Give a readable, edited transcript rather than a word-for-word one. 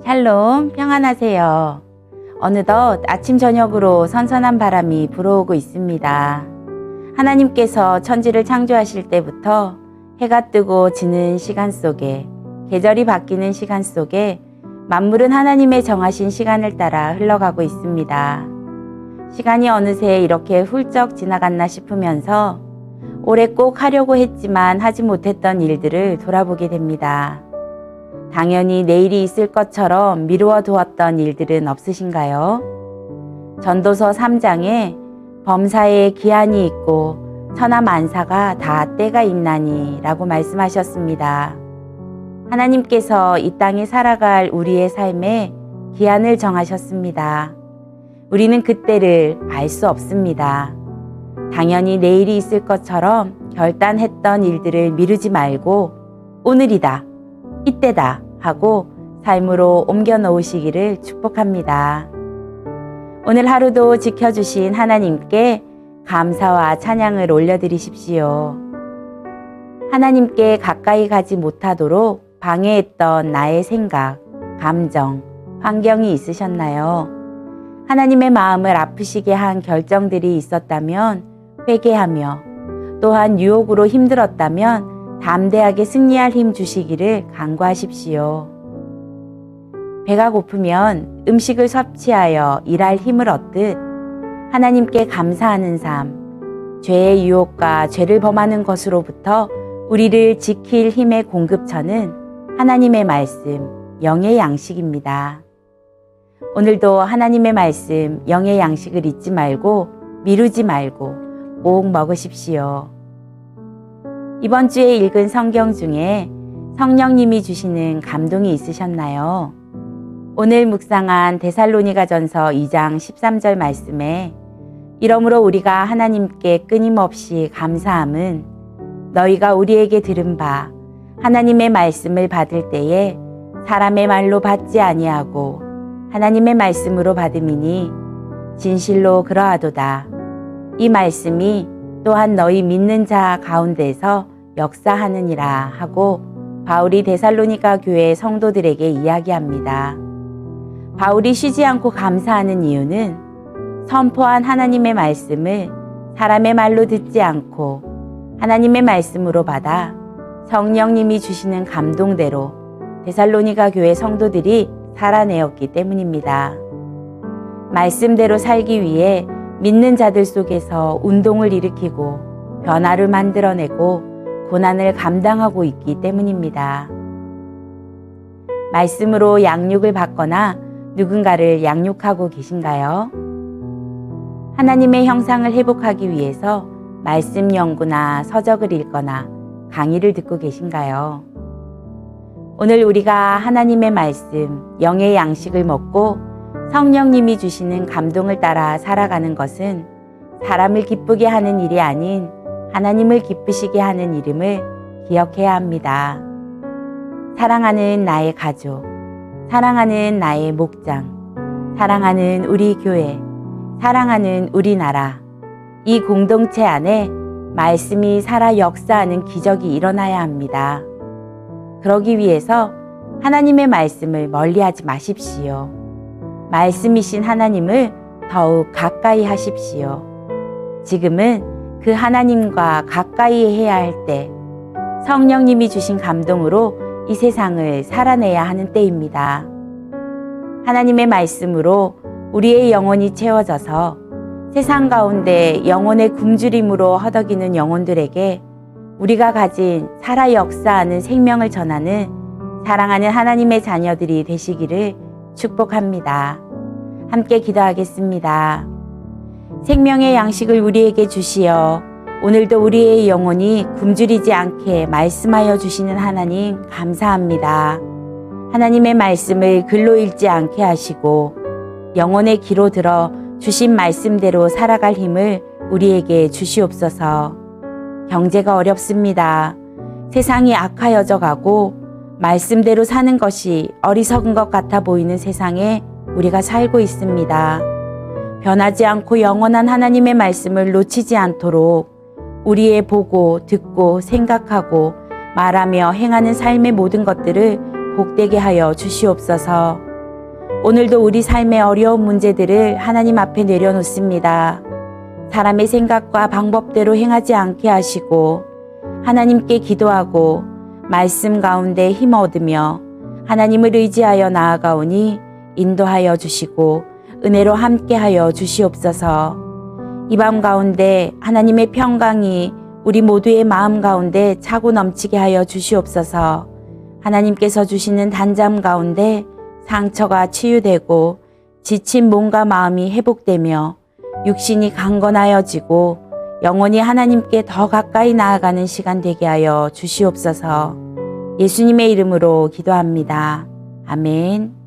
샬롬, 평안하세요. 어느덧 아침 저녁으로 선선한 바람이 불어오고 있습니다. 하나님께서 천지를 창조하실 때부터 해가 뜨고 지는 시간 속에, 계절이 바뀌는 시간 속에 만물은 하나님의 정하신 시간을 따라 흘러가고 있습니다. 시간이 어느새 이렇게 훌쩍 지나갔나 싶으면서 올해 꼭 하려고 했지만 하지 못했던 일들을 돌아보게 됩니다. 당연히 내일이 있을 것처럼 미루어 두었던 일들은 없으신가요? 전도서 3장에 범사에 기한이 있고 천하만사가 다 때가 있나니 라고 말씀하셨습니다. 하나님께서 이 땅에 살아갈 우리의 삶에 기한을 정하셨습니다. 우리는 그때를 알 수 없습니다. 당연히 내일이 있을 것처럼 결단했던 일들을 미루지 말고 오늘이다, 이때다 하고 삶으로 옮겨 놓으시기를 축복합니다. 오늘 하루도 지켜주신 하나님께 감사와 찬양을 올려드리십시오. 하나님께 가까이 가지 못하도록 방해했던 나의 생각, 감정, 환경이 있으셨나요? 하나님의 마음을 아프시게 한 결정들이 있었다면 회개하며, 또한 유혹으로 힘들었다면 담대하게 승리할 힘 주시기를 간구하십시오. 배가 고프면 음식을 섭취하여 일할 힘을 얻듯 하나님께 감사하는 삶, 죄의 유혹과 죄를 범하는 것으로부터 우리를 지킬 힘의 공급처는 하나님의 말씀, 영의 양식입니다. 오늘도 하나님의 말씀, 영의 양식을 잊지 말고 미루지 말고 꼭 먹으십시오. 이번 주에 읽은 성경 중에 성령님이 주시는 감동이 있으셨나요? 오늘 묵상한 데살로니가전서 2장 13절 말씀에 이러므로 우리가 하나님께 끊임없이 감사함은 너희가 우리에게 들은 바 하나님의 말씀을 받을 때에 사람의 말로 받지 아니하고 하나님의 말씀으로 받음이니 진실로 그러하도다. 이 말씀이 또한 너희 믿는 자 가운데서 역사하느니라 하고 바울이 데살로니가 교회 성도들에게 이야기합니다. 바울이 쉬지 않고 감사하는 이유는 선포한 하나님의 말씀을 사람의 말로 듣지 않고 하나님의 말씀으로 받아 성령님이 주시는 감동대로 데살로니가 교회 성도들이 살아내었기 때문입니다. 말씀대로 살기 위해 믿는 자들 속에서 운동을 일으키고 변화를 만들어내고 고난을 감당하고 있기 때문입니다. 말씀으로 양육을 받거나 누군가를 양육하고 계신가요? 하나님의 형상을 회복하기 위해서 말씀 연구나 서적을 읽거나 강의를 듣고 계신가요? 오늘 우리가 하나님의 말씀, 영의 양식을 먹고 성령님이 주시는 감동을 따라 살아가는 것은 사람을 기쁘게 하는 일이 아닌 하나님을 기쁘시게 하는 이름을 기억해야 합니다. 사랑하는 나의 가족, 사랑하는 나의 목장, 사랑하는 우리 교회, 사랑하는 우리나라, 이 공동체 안에 말씀이 살아 역사하는 기적이 일어나야 합니다. 그러기 위해서 하나님의 말씀을 멀리하지 마십시오. 말씀이신 하나님을 더욱 가까이 하십시오. 지금은 그 하나님과 가까이 해야 할 때, 성령님이 주신 감동으로 이 세상을 살아내야 하는 때입니다. 하나님의 말씀으로 우리의 영혼이 채워져서 세상 가운데 영혼의 굶주림으로 허덕이는 영혼들에게 우리가 가진 살아 역사하는 생명을 전하는 사랑하는 하나님의 자녀들이 되시기를 축복합니다. 함께 기도하겠습니다. 생명의 양식을 우리에게 주시어 오늘도 우리의 영혼이 굶주리지 않게 말씀하여 주시는 하나님 감사합니다. 하나님의 말씀을 글로 읽지 않게 하시고 영혼의 귀로 들어 주신 말씀대로 살아갈 힘을 우리에게 주시옵소서. 경제가 어렵습니다. 세상이 악하여져 가고 말씀대로 사는 것이 어리석은 것 같아 보이는 세상에 우리가 살고 있습니다. 변하지 않고 영원한 하나님의 말씀을 놓치지 않도록 우리의 보고, 듣고, 생각하고, 말하며 행하는 삶의 모든 것들을 복되게 하여 주시옵소서. 오늘도 우리 삶의 어려운 문제들을 하나님 앞에 내려놓습니다. 사람의 생각과 방법대로 행하지 않게 하시고 하나님께 기도하고 말씀 가운데 힘 얻으며 하나님을 의지하여 나아가오니 인도하여 주시고 은혜로 함께하여 주시옵소서. 이 밤 가운데 하나님의 평강이 우리 모두의 마음 가운데 차고 넘치게 하여 주시옵소서. 하나님께서 주시는 단잠 가운데 상처가 치유되고 지친 몸과 마음이 회복되며 육신이 강건하여지고 영원히 하나님께 더 가까이 나아가는 시간 되게 하여 주시옵소서. 예수님의 이름으로 기도합니다. 아멘.